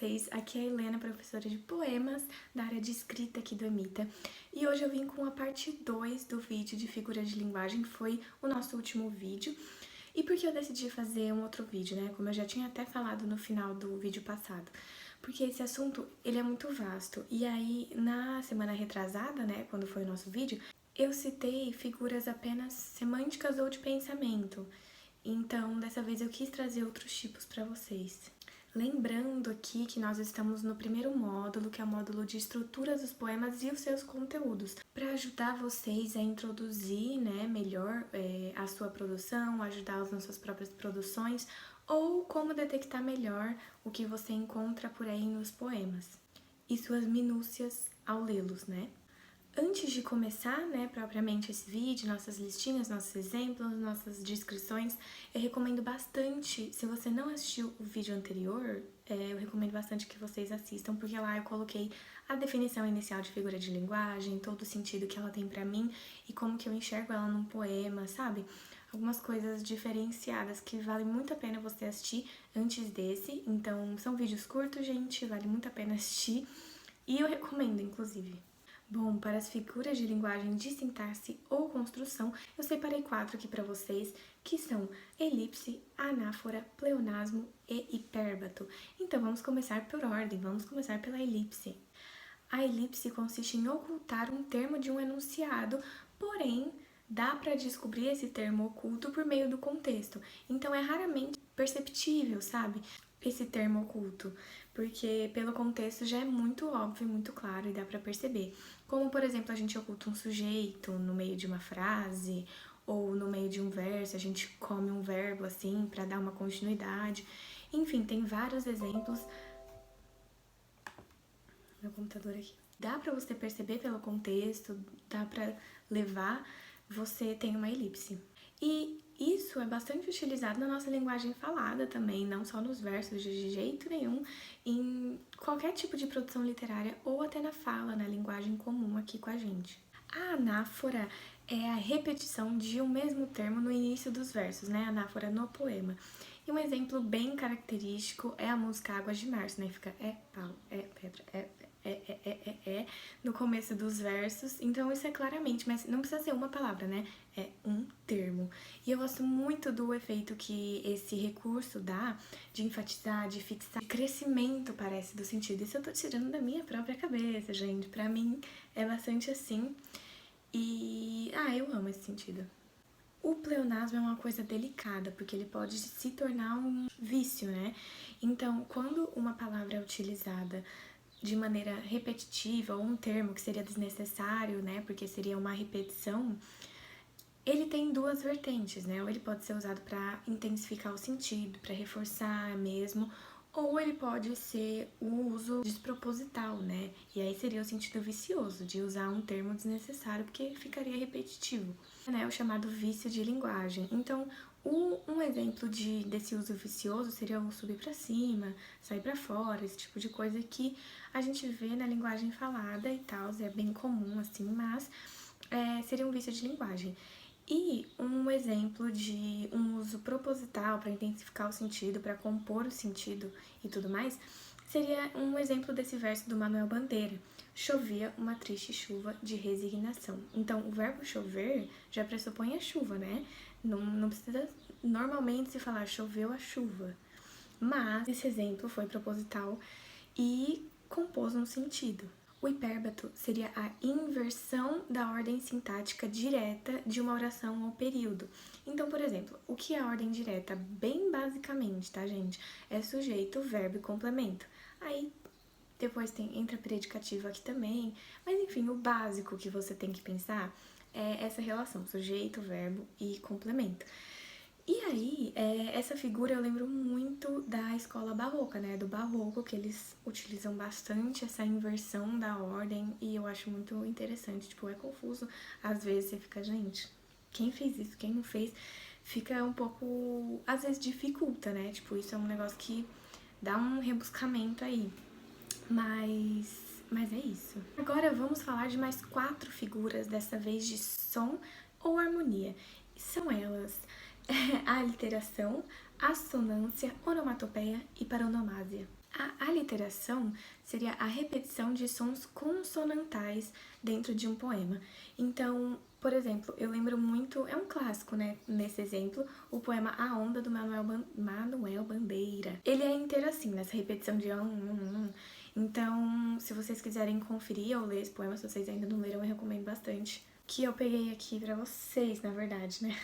vocês? Aqui é a Helena, professora de poemas da área de escrita aqui do Emita. E hoje eu vim com a parte 2 do vídeo de figura de linguagem, que foi o nosso último vídeo. E por que eu decidi fazer um outro vídeo, né? Como eu já tinha até falado no final do vídeo passado. Porque esse assunto, ele é muito vasto. E aí, na semana retrasada, né, quando foi o nosso vídeo, eu citei figuras apenas semânticas ou de pensamento. Então, dessa vez eu quis trazer outros tipos para vocês. Lembrando aqui que nós estamos no primeiro módulo, que é o módulo de estrutura dos poemas e os seus conteúdos, para ajudar vocês a introduzir, né, melhor a sua produção, ajudá-los nas suas próprias produções, ou como detectar melhor o que você encontra por aí nos poemas e suas minúcias ao lê-los, né? Antes de começar, né, propriamente esse vídeo, nossas listinhas, nossos exemplos, nossas descrições, eu recomendo bastante, se você não assistiu o vídeo anterior, eu recomendo bastante que vocês assistam, porque lá eu coloquei a definição inicial de figura de linguagem, todo o sentido que ela tem pra mim e como que eu enxergo ela num poema, sabe? Algumas coisas diferenciadas que vale muito a pena você assistir antes desse. Então, são vídeos curtos, gente, vale muito a pena assistir e eu recomendo, inclusive. Bom, para as figuras de linguagem de sintaxe ou construção, eu separei 4 aqui para vocês, que são elipse, anáfora, pleonasmo e hipérbato. Então, vamos começar por ordem, vamos começar pela elipse. A elipse consiste em ocultar um termo de um enunciado, porém, dá para descobrir esse termo oculto por meio do contexto. Então, é raramente perceptível, sabe? Esse termo oculto, porque pelo contexto já é muito óbvio, muito claro e dá para perceber. Como, por exemplo, a gente oculta um sujeito no meio de uma frase ou no meio de um verso, a gente come um verbo assim para dar uma continuidade. Enfim, tem vários exemplos. Meu computador aqui. Dá para você perceber pelo contexto, dá para levar, você tem uma elipse. E isso é bastante utilizado na nossa linguagem falada também, não só nos versos de jeito nenhum, em qualquer tipo de produção literária ou até na fala, na linguagem comum aqui com a gente. A anáfora é a repetição de um mesmo termo no início dos versos, né? A anáfora no poema. E um exemplo bem característico é a música Águas de Março, né? Fica pau, pedra, no começo dos versos. Então isso é claramente, mas não precisa ser uma palavra, né? É um termo. E eu gosto muito do efeito que esse recurso dá de enfatizar, de fixar, de crescimento, parece, do sentido. Isso eu tô tirando da minha própria cabeça, gente. Pra mim é bastante assim. E, eu amo esse sentido. O pleonasmo é uma coisa delicada, porque ele pode se tornar um vício, né? Então, quando uma palavra é utilizada de maneira repetitiva, ou um termo que seria desnecessário, né? Porque seria uma repetição, ele tem duas vertentes, né? Ou ele pode ser usado para intensificar o sentido, para reforçar mesmo, ou ele pode ser o uso desproposital, né? E aí seria o sentido vicioso de usar um termo desnecessário, porque ficaria repetitivo, né? O chamado vício de linguagem. Então, um exemplo desse uso vicioso seria o subir para cima, sair para fora, esse tipo de coisa que a gente vê na linguagem falada e tal, é bem comum assim, mas seria um vício de linguagem. E um exemplo de um uso proposital para intensificar o sentido, para compor o sentido e tudo mais, seria um exemplo desse verso do Manuel Bandeira. Chovia uma triste chuva de resignação. Então, o verbo chover já pressupõe a chuva, né? Não precisa normalmente se falar choveu a chuva. Mas esse exemplo foi proposital e compôs um sentido. O hipérbato seria a inversão da ordem sintática direta de uma oração ou período. Então, por exemplo, o que é a ordem direta? Bem basicamente, tá, gente? É sujeito, verbo e complemento. Aí, depois entra predicativo aqui também. Mas, enfim, o básico que você tem que pensar é essa relação, sujeito, verbo e complemento. E aí, essa figura eu lembro muito da escola barroca, né? Do barroco, que eles utilizam bastante essa inversão da ordem e eu acho muito interessante. Tipo, é confuso. Às vezes você fica, gente, quem fez isso, quem não fez, fica um pouco. Às vezes dificulta, né? Tipo, isso é um negócio que dá um rebuscamento aí. Mas é isso. Agora vamos falar de mais 4 figuras, dessa vez de som ou harmonia. São elas a aliteração, assonância, onomatopeia e paronomásia. A aliteração seria a repetição de sons consonantais dentro de um poema. Então, por exemplo, eu lembro muito, é um clássico, né, nesse exemplo, o poema A Onda, do Manuel Bandeira. Ele é inteiro assim, nessa repetição de Então, se vocês quiserem conferir ou ler esse poema, se vocês ainda não leram, eu recomendo bastante. Que eu peguei aqui pra vocês, na verdade, né?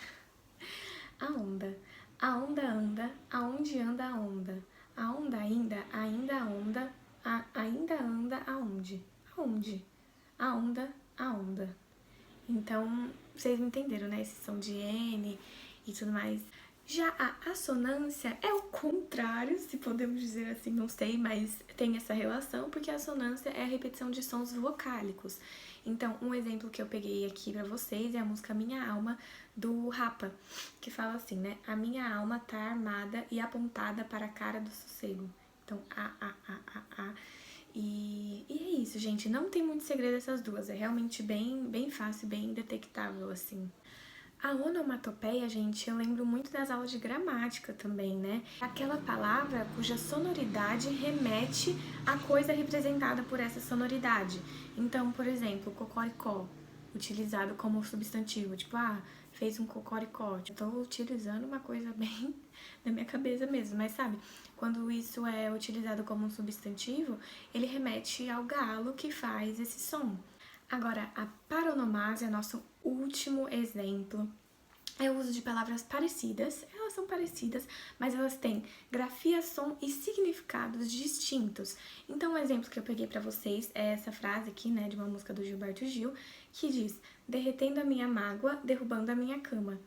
A onda. A onda anda, aonde anda a onda? A onda ainda onda, ainda anda aonde? Aonde? A onda, a onda. Então, vocês me entenderam, né? Esse som de N e tudo mais. Já a assonância é o contrário, se podemos dizer assim, não sei, mas tem essa relação, porque a assonância é a repetição de sons vocálicos. Então, um exemplo que eu peguei aqui pra vocês é a música Minha Alma, do Rapa, que fala assim, né? A minha alma tá armada e apontada para a cara do sossego. Então, a. E é isso, gente. Não tem muito segredo essas duas. É realmente bem fácil, bem detectável, assim. A onomatopeia, gente, eu lembro muito das aulas de gramática também, né? Aquela palavra cuja sonoridade remete à coisa representada por essa sonoridade. Então, por exemplo, cocoricó, utilizado como substantivo, tipo, fez um cocoricó. Estou utilizando uma coisa bem na minha cabeça mesmo, mas sabe, quando isso é utilizado como um substantivo, ele remete ao galo que faz esse som. Agora, a paronomásia, nosso último exemplo, é o uso de palavras parecidas. Elas são parecidas, mas elas têm grafia, som e significados distintos. Então, um exemplo que eu peguei pra vocês é essa frase aqui, né, de uma música do Gilberto Gil, que diz: derretendo a minha mágoa, derrubando a minha cama.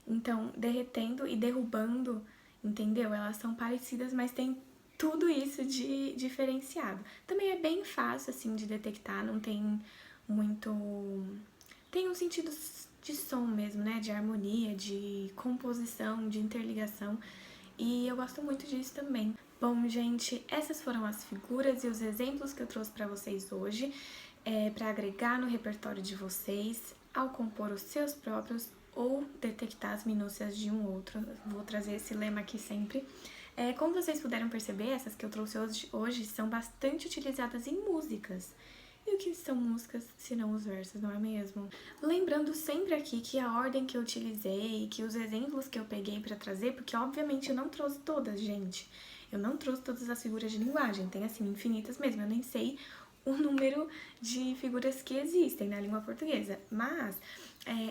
Então, derretendo e derrubando, entendeu? Elas são parecidas, mas tem tudo isso de diferenciado. Também é bem fácil, assim, de detectar, não tem muito... Tem um sentido de som mesmo, né? De harmonia, de composição, de interligação. E eu gosto muito disso também. Bom, gente, essas foram as figuras e os exemplos que eu trouxe para vocês hoje, para agregar no repertório de vocês, ao compor os seus próprios ou detectar as minúcias de um outro. Vou trazer esse lema aqui sempre. Como vocês puderam perceber, essas que eu trouxe hoje são bastante utilizadas em músicas. E o que são músicas se não os versos, não é mesmo? Lembrando sempre aqui que a ordem que eu utilizei, que os exemplos que eu peguei pra trazer, porque obviamente eu não trouxe todas, gente. Eu não trouxe todas as figuras de linguagem, tem assim infinitas mesmo, eu nem sei o número de figuras que existem na língua portuguesa. Mas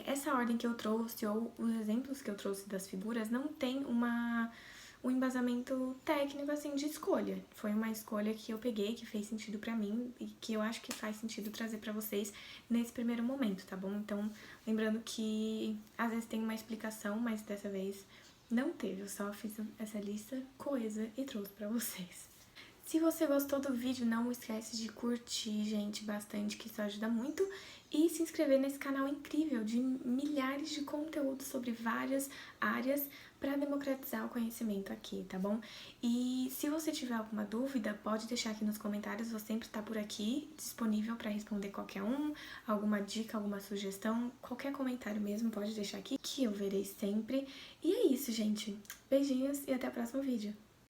essa ordem que eu trouxe, ou os exemplos que eu trouxe das figuras, não tem um embasamento técnico, assim, de escolha. Foi uma escolha que eu peguei, que fez sentido pra mim e que eu acho que faz sentido trazer pra vocês nesse primeiro momento, tá bom? Então, lembrando que às vezes tem uma explicação, mas dessa vez não teve. Eu só fiz essa lista coesa e trouxe pra vocês. Se você gostou do vídeo, não esquece de curtir, gente, bastante, que isso ajuda muito. E se inscrever nesse canal incrível de milhares de conteúdos sobre várias áreas para democratizar o conhecimento aqui, tá bom? E se você tiver alguma dúvida, pode deixar aqui nos comentários, vou sempre estar por aqui, disponível para responder qualquer um, alguma dica, alguma sugestão, qualquer comentário mesmo, pode deixar aqui, que eu verei sempre. E é isso, gente. Beijinhos e até o próximo vídeo.